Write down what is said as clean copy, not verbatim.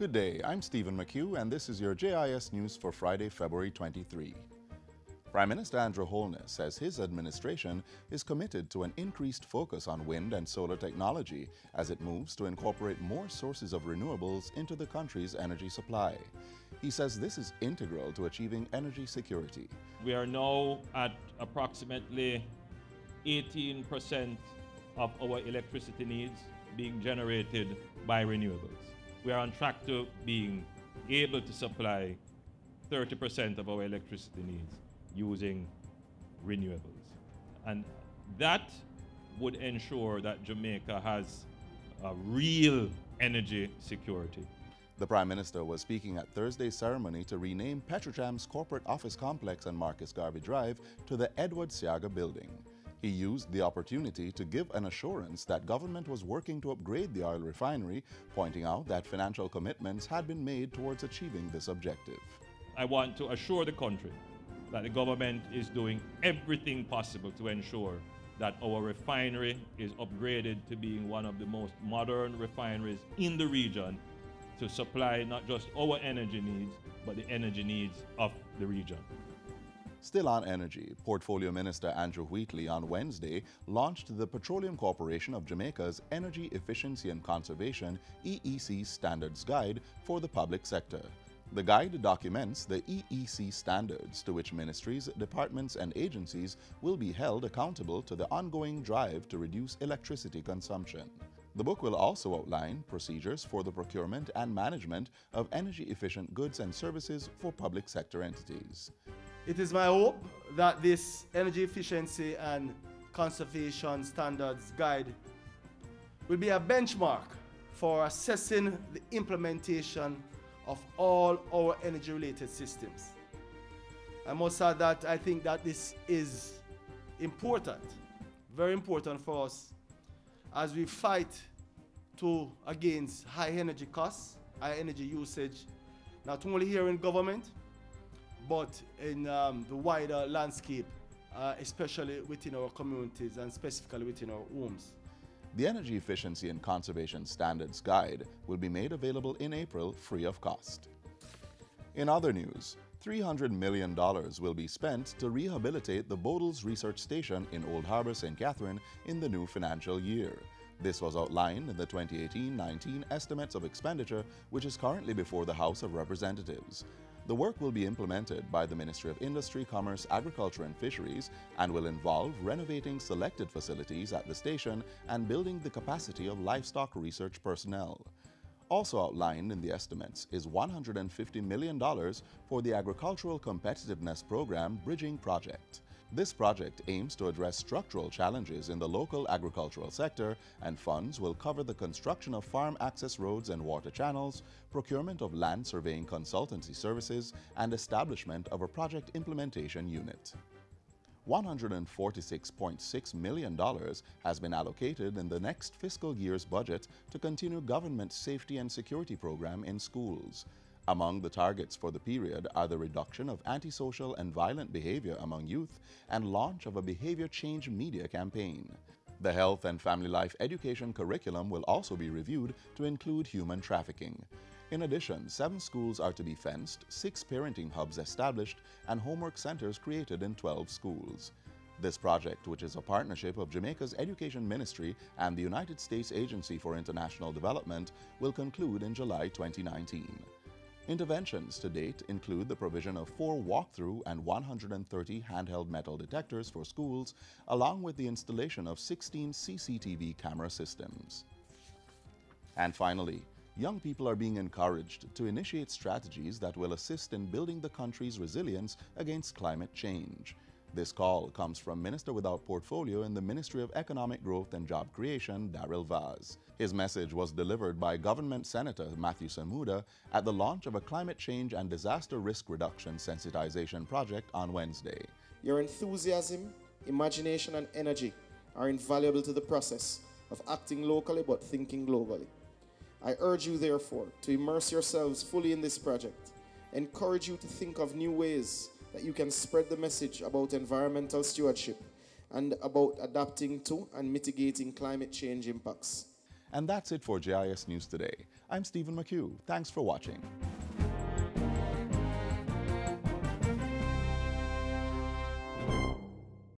Good day, I'm Stephen McHugh, and this is your JIS News for Friday, February 23. Prime Minister Andrew Holness says his administration is committed to an increased focus on wind and solar technology as it moves to incorporate more sources of renewables into the country's energy supply. He says this is integral to achieving energy security. We are now at approximately 18% of our electricity needs being generated by renewables. We are on track to being able to supply 30% of our electricity needs using renewables. And that would ensure that Jamaica has a real energy security. The Prime Minister was speaking at Thursday's ceremony to rename Petrocham's corporate office complex on Marcus Garvey Drive to the Edward Seaga Building. He used the opportunity to give an assurance that government was working to upgrade the oil refinery, pointing out that financial commitments had been made towards achieving this objective. I want to assure the country that the government is doing everything possible to ensure that our refinery is upgraded to being one of the most modern refineries in the region to supply not just our energy needs, but the energy needs of the region. Still on energy, Portfolio Minister Andrew Wheatley on Wednesday launched the Petroleum Corporation of Jamaica's Energy Efficiency and Conservation EEC Standards Guide for the public sector. The guide documents the EEC standards to which ministries, departments and agencies will be held accountable to the ongoing drive to reduce electricity consumption. The book will also outline procedures for the procurement and management of energy-efficient goods and services for public sector entities. It is my hope that this Energy Efficiency and Conservation Standards Guide will be a benchmark for assessing the implementation of all our energy-related systems. I must add that I think that this is important, very important for us as we fight against high energy costs, high energy usage, not only here in government, but in the wider landscape, especially within our communities and specifically within our homes. The Energy Efficiency and Conservation Standards Guide will be made available in April free of cost. In other news, $300 million will be spent to rehabilitate the Bodles Research Station in Old Harbour, St. Catherine in the new financial year. This was outlined in the 2018-19 Estimates of Expenditure, which is currently before the House of Representatives. The work will be implemented by the Ministry of Industry, Commerce, Agriculture and Fisheries and will involve renovating selected facilities at the station and building the capacity of livestock research personnel. Also outlined in the estimates is $150 million for the Agricultural Competitiveness Program Bridging Project. This project aims to address structural challenges in the local agricultural sector, and funds will cover the construction of farm access roads and water channels, procurement of land surveying consultancy services, and establishment of a project implementation unit. $146.6 million has been allocated in the next fiscal year's budget to continue government safety and security program in schools. Among the targets for the period are the reduction of antisocial and violent behavior among youth and launch of a behavior change media campaign. The health and family life education curriculum will also be reviewed to include human trafficking. In addition, 7 schools are to be fenced, 6 parenting hubs established, and homework centers created in 12 schools. This project, which is a partnership of Jamaica's Education Ministry and the United States Agency for International Development, will conclude in July 2019. Interventions to date include the provision of 4 walkthrough and 130 handheld metal detectors for schools, along with the installation of 16 CCTV camera systems. And finally, young people are being encouraged to initiate strategies that will assist in building the country's resilience against climate change. This call comes from Minister without Portfolio in the Ministry of Economic Growth and Job Creation, Daryl Vaz. His message was delivered by Government Senator Matthew Samuda at the launch of a climate change and disaster risk reduction sensitization project on Wednesday. Your enthusiasm, imagination and energy are invaluable to the process of acting locally but thinking globally. I urge you, therefore, to immerse yourselves fully in this project, encourage you to think of new ways that you can spread the message about environmental stewardship and about adapting to and mitigating climate change impacts. And that's it for JIS News Today. I'm Stephen McHugh. Thanks for watching.